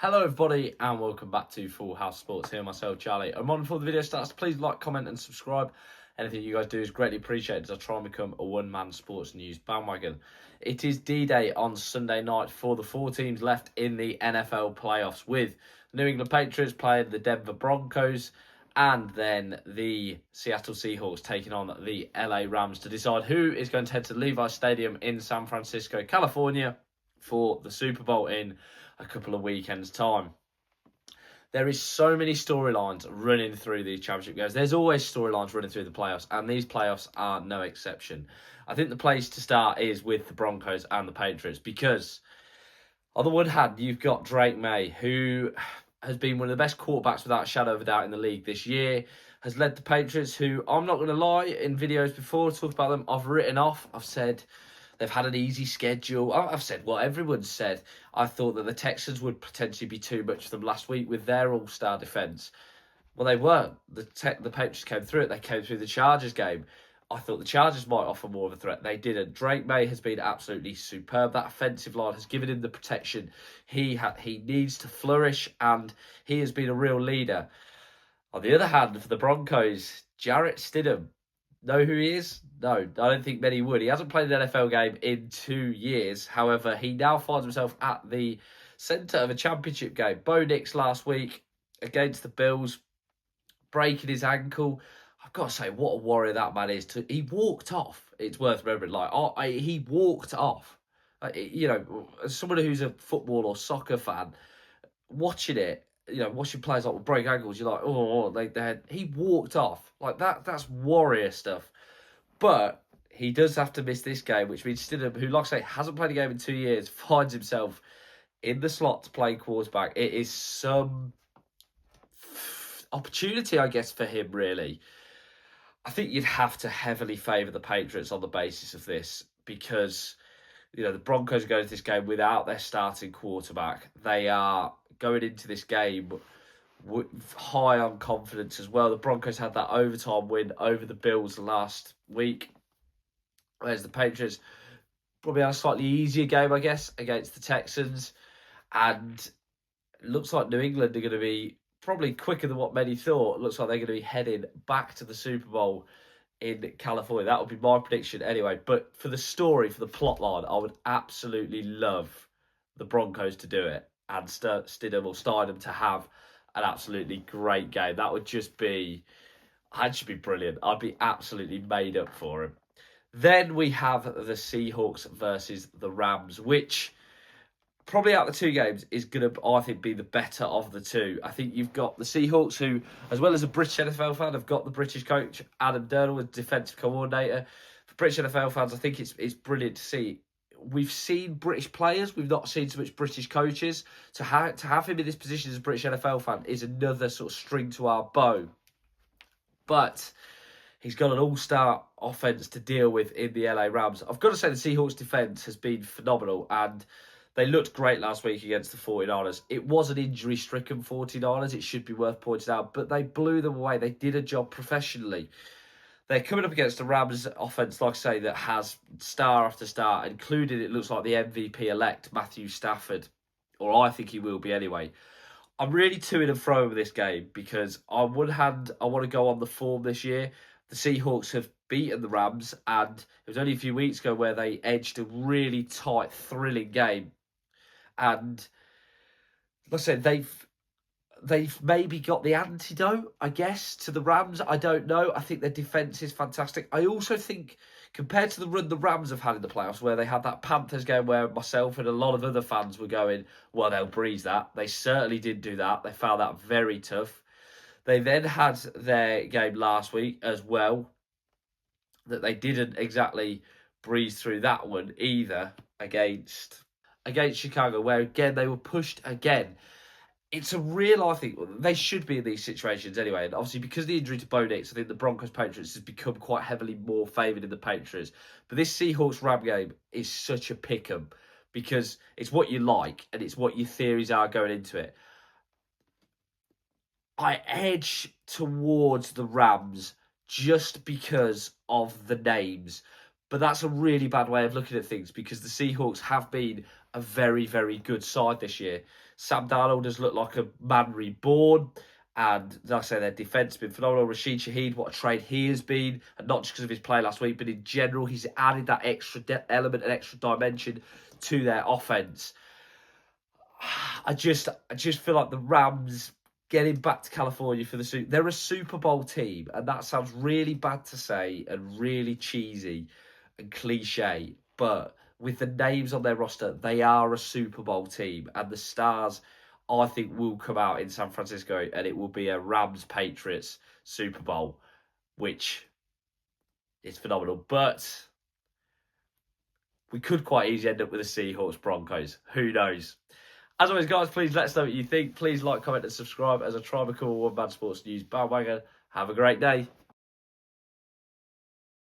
Hello everybody and welcome back to Full House Sports. Here myself, Charlie. And before the video starts, please like, comment and subscribe. Anything you guys do is greatly appreciated as I try and become a one-man sports news bandwagon. It is D-Day on Sunday night for the four teams left in the NFL playoffs, with New England Patriots playing the Denver Broncos and then the Seattle Seahawks taking on the LA Rams to decide who is going to head to Levi Stadium in San Francisco, California for the Super Bowl in a couple of weekends' time. There is so many storylines running through these championship games. There's always storylines running through the playoffs, and these playoffs are no exception. I think the place to start is with the Broncos and the Patriots, because on the one hand, you've got Drake May, who has been one of the best quarterbacks without a shadow of a doubt in the league this year, has led the Patriots, who, I'm not going to lie, in videos before, talk about them, I've written off. I've said they've had an easy schedule. I've said what everyone's said. I thought that the Texans would potentially be too much for them last week with their all-star defence. Well, they weren't. The Patriots came through it. They came through the Chargers game. I thought the Chargers might offer more of a threat. They didn't. Drake May has been absolutely superb. That offensive line has given him the protection he needs to flourish, and he has been a real leader. On the other hand, for the Broncos, Jarrett Stidham, know who he is? No, I don't think many would. He hasn't played an NFL game in 2 years. However, he now finds himself at the centre of a championship game. Bo Nix last week against the Bills, breaking his ankle. I've got to say, what a warrior that man is. He walked off. It's worth remembering. He walked off. As someone who's a football or soccer fan, watching it, watching players like break ankles, you're like, he walked off. Like that's warrior stuff. But he does have to miss this game, which means Stidham, who, like I say, hasn't played a game in 2 years, finds himself in the slot to play quarterback. It is some opportunity, I guess, for him, really. I think you'd have to heavily favour the Patriots on the basis of this, because the Broncos are going to this game without their starting quarterback. They are going into this game high on confidence as well. The Broncos had that overtime win over the Bills last week, whereas the Patriots probably had a slightly easier game, I guess, against the Texans. And it looks like New England are going to be probably quicker than what many thought. It looks like they're going to be heading back to the Super Bowl in California. That would be my prediction anyway. But for the story, for the plot line, I would absolutely love the Broncos to do it and Stidham or Steidham to have an absolutely great game. That would just be brilliant. I'd be absolutely made up for him. Then we have the Seahawks versus the Rams, which probably out of the two games is going to, I think, be the better of the two. I think you've got the Seahawks, who, as well as a British NFL fan, have got the British coach, Adam Darnold, as defensive coordinator. For British NFL fans, I think it's brilliant to see. We've seen British players, we've not seen so much British coaches. To have him in this position as a British NFL fan is another sort of string to our bow. But he's got an all-star offense to deal with in the LA Rams. I've got to say the Seahawks defense has been phenomenal, and they looked great last week against the 49ers. It was an injury-stricken 49ers, it should be worth pointing out, but they blew them away. They did a job professionally. They're coming up against the Rams offense, like I say, that has star after star, including, it looks like, the MVP-elect Matthew Stafford, or I think he will be anyway. I'm really to and fro with this game, because on one hand, I want to go on the form this year. The Seahawks have beaten the Rams, and it was only a few weeks ago where they edged a really tight, thrilling game. And like I said, they've maybe got the antidote, I guess, to the Rams. I don't know. I think their defence is fantastic. I also think, compared to the run the Rams have had in the playoffs, where they had that Panthers game where myself and a lot of other fans were going, well, they'll breeze that. They certainly did do that. They found that very tough. They then had their game last week as well, that they didn't exactly breeze through that one either against Chicago, where again they were pushed again. It's a real, I think, they should be in these situations anyway. And obviously, because of the injury to Bo Nix, I think the Broncos-Patriots has become quite heavily more favoured in the Patriots. But this Seahawks-Ram game is such a pick-em, because it's what you like and it's what your theories are going into it. I edge towards the Rams just because of the names. But that's a really bad way of looking at things, because the Seahawks have been a very, very good side this year. Sam Darnold has looked like a man reborn. And like I say, their defence has been phenomenal. Rashid Shaheed, what a trade he has been. And not just because of his play last week, but in general, he's added that extra element and extra dimension to their offence. I just feel like the Rams getting back to California for they're a Super Bowl team, and that sounds really bad to say and really cheesy and cliche, but with the names on their roster, they are a Super Bowl team, and the stars, I think, will come out in San Francisco, and it will be a Rams Patriots Super Bowl, which is phenomenal. But we could quite easily end up with the Seahawks Broncos. Who knows? As always, guys, please let us know what you think. Please like, comment, and subscribe as I try to cover One Man Sports News bandwagon. Have a great day.